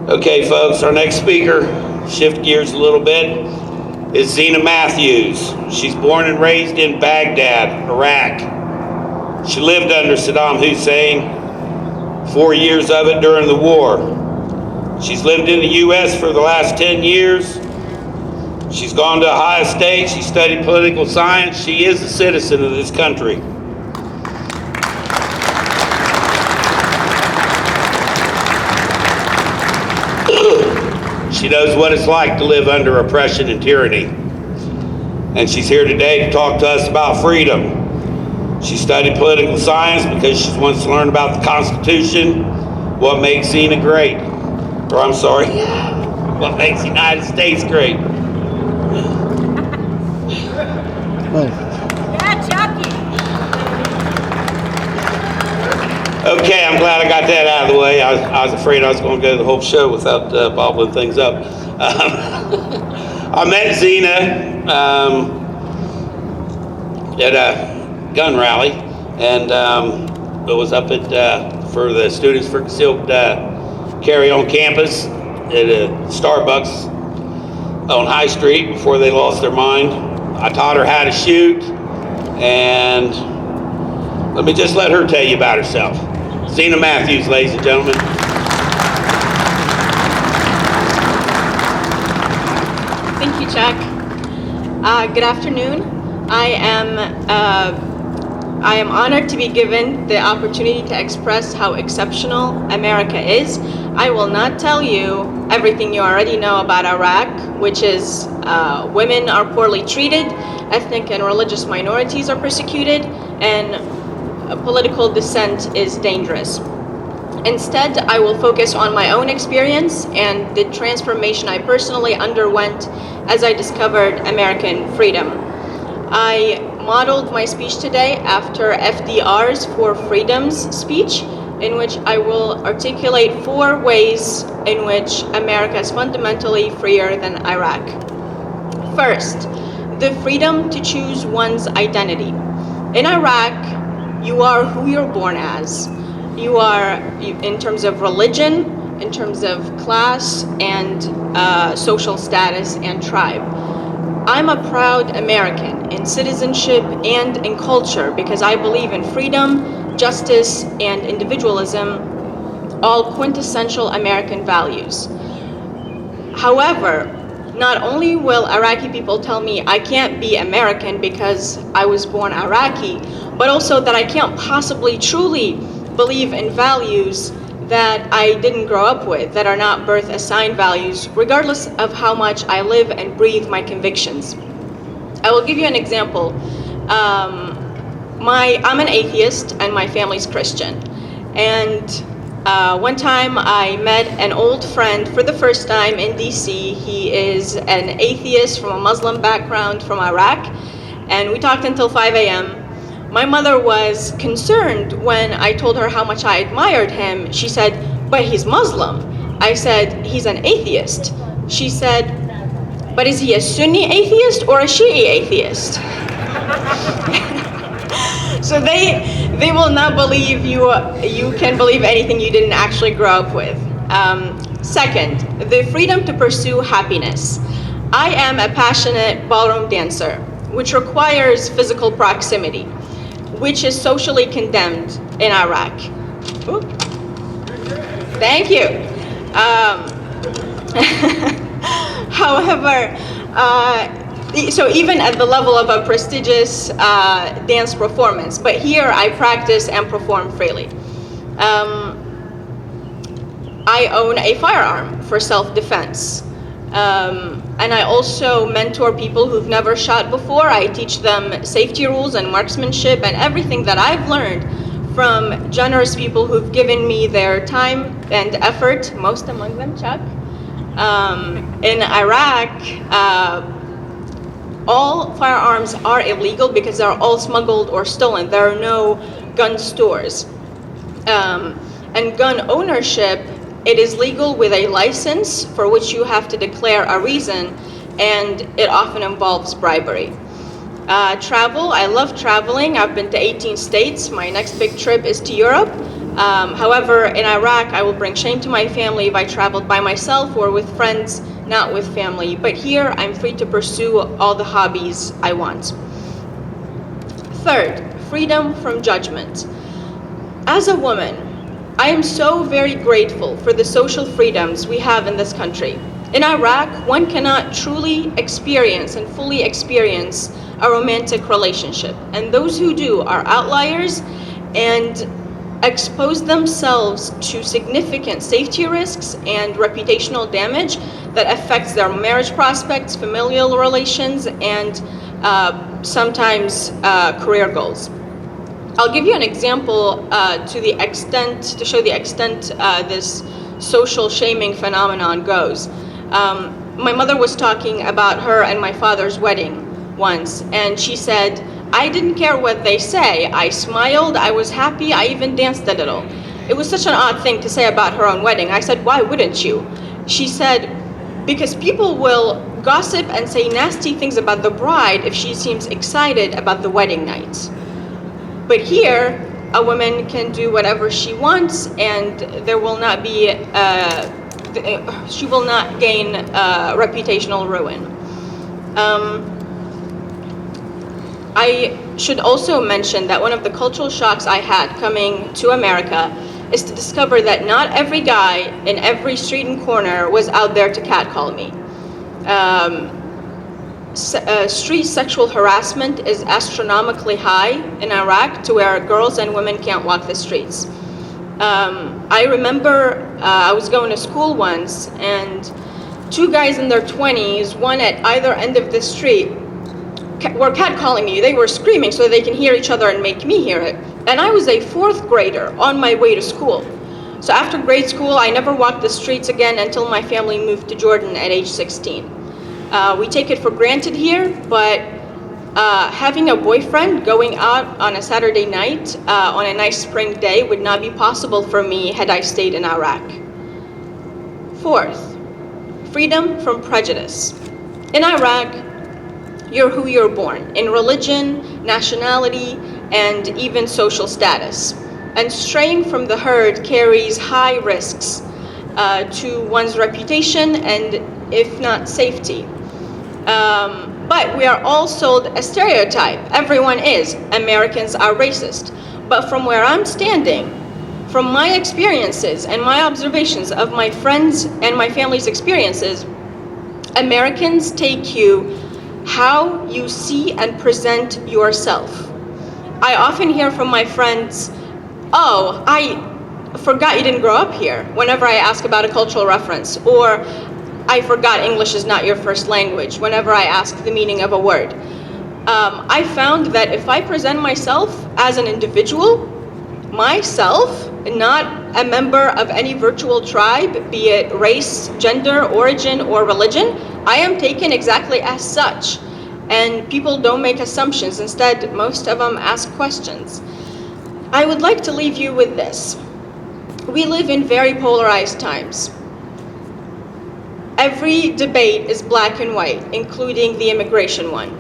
Okay, folks, our next speaker, shift gears a little bit, is Zena Matthews. She's born and raised in Baghdad, Iraq. She lived under Saddam Hussein, 4 years of it during the war. She's lived in the U.S. for the last 10 years. She's gone to Ohio State. She studied political science. She is a citizen of this country. She knows what it's like to live under oppression and tyranny. And she's here today to talk to us about freedom. She studied political science because she wants to learn about the Constitution, what makes Zena great. Or I'm sorry, what makes the United States great. Yeah, Chucky. Okay, I'm glad I got that out of the way. I was afraid I was going to go the whole show without bobbling things up. I met Zena at a gun rally, and it was up at for the Students for Concealed Carry on campus at a Starbucks on High Street before they lost their mind. I taught her how to shoot, and let me just let her tell you about herself. Zena Matthews, ladies and gentlemen. Thank you, Chuck. Good afternoon. I am honored to be given the opportunity to express how exceptional America is. I will not tell you everything you already know about Iraq, which is women are poorly treated, ethnic and religious minorities are persecuted, and political dissent is dangerous. Instead, I will focus on my own experience and the transformation I personally underwent as I discovered American freedom. I modeled my speech today after FDR's Four Freedoms speech, in which I will articulate 4 ways in which America is fundamentally freer than Iraq. First, the freedom to choose one's identity. In Iraq, you are who you're born as. You are, in terms of religion, in terms of class, and social status and tribe. I'm a proud American in citizenship and in culture because I believe in freedom, justice, and individualism, all quintessential American values. However, not only will Iraqi people tell me I can't be American because I was born Iraqi, but also that I can't possibly truly believe in values that I didn't grow up with, that are not birth assigned values, regardless of how much I live and breathe my convictions. I will give you an example. I'm an atheist and my family's Christian. And one time I met an old friend for the first time in DC. He is an atheist from a Muslim background from Iraq, and we talked until 5 a.m. My mother was concerned when I told her how much I admired him. She said, "But he's Muslim." I said, "He's an atheist." She said, "But is he a Sunni atheist or a Shi'i atheist?" So they will not believe you can believe anything you didn't actually grow up with. Second, the freedom to pursue happiness. I am a passionate ballroom dancer, which requires physical proximity, which is socially condemned in Iraq. Ooh. Thank you. However, so even at the level of a prestigious dance performance, but here I practice and perform freely. I own a firearm for self-defense. And I also mentor people who've never shot before. I teach them safety rules and marksmanship and everything that I've learned from generous people who've given me their time and effort, most among them Chuck. In Iraq, all firearms are illegal because they're all smuggled or stolen. There are no gun stores. And gun ownership, it is legal with a license for which you have to declare a reason, and it often involves bribery. Travel, I love traveling. I've been to 18 states. My next big trip is to Europe. However, in Iraq, I will bring shame to my family if I traveled by myself or with friends, not with family. But here, I'm free to pursue all the hobbies I want. Third, freedom from judgment. As a woman, I am so very grateful for the social freedoms we have in this country. In Iraq, one cannot truly experience and fully experience a romantic relationship, and those who do are outliers and expose themselves to significant safety risks and reputational damage that affects their marriage prospects, familial relations, and sometimes career goals. I'll give you an example to show the extent this social shaming phenomenon goes. My mother was talking about her and my father's wedding once, and she said, "I didn't care what they say. I smiled, I was happy, I even danced a little." It was such an odd thing to say about her own wedding. I said, "Why wouldn't you?" She said, "Because people will gossip and say nasty things about the bride if she seems excited about the wedding night. But here, a woman can do whatever she wants, and there will not be, she will not gain reputational ruin." I should also mention that one of the cultural shocks I had coming to America is to discover that not every guy in every street and corner was out there to catcall me. Street sexual harassment is astronomically high in Iraq, to where girls and women can't walk the streets. I remember I was going to school once, and two guys in their 20s, one at either end of the street, were catcalling me. They were screaming so they can hear each other and make me hear it. And I was a fourth grader on my way to school. So after grade school, I never walked the streets again until my family moved to Jordan at age 16. We take it for granted here, but having a boyfriend going out on a Saturday night on a nice spring day would not be possible for me had I stayed in Iraq. Fourth, freedom from prejudice. In Iraq, you're who you're born, in religion, nationality, and even social status. And straying from the herd carries high risks to one's reputation and, if not, safety. But we are all sold a stereotype. Everyone is. Americans are racist. But from where I'm standing, from my experiences and my observations of my friends and my family's experiences, Americans take you how you see and present yourself. I often hear from my friends, "Oh, I forgot you didn't grow up here," whenever I ask about a cultural reference, or "I forgot English is not your first language," whenever I ask the meaning of a word. I found that if I present myself as an individual, myself, not a member of any virtual tribe, be it race, gender, origin, or religion, I am taken exactly as such. And people don't make assumptions. Instead, most of them ask questions. I would like to leave you with this. We live in very polarized times. Every debate is black and white, including the immigration one.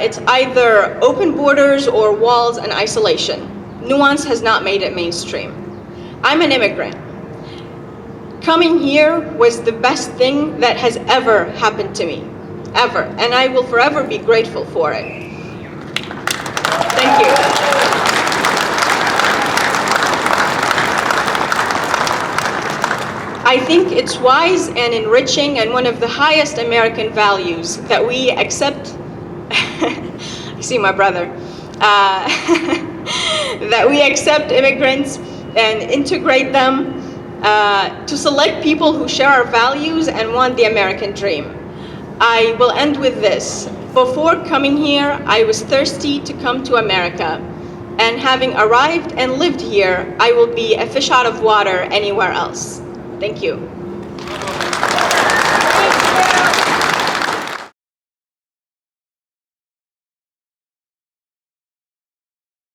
It's either open borders or walls and isolation. Nuance has not made it mainstream. I'm an immigrant. Coming here was the best thing that has ever happened to me, ever, and I will forever be grateful for it. Thank you. I think it's wise and enriching and one of the highest American values that we accept, I see my brother, that we accept immigrants and integrate them, to select people who share our values and want the American dream. I will end with this. Before coming here, I was thirsty to come to America. And having arrived and lived here, I will be a fish out of water anywhere else. Thank you.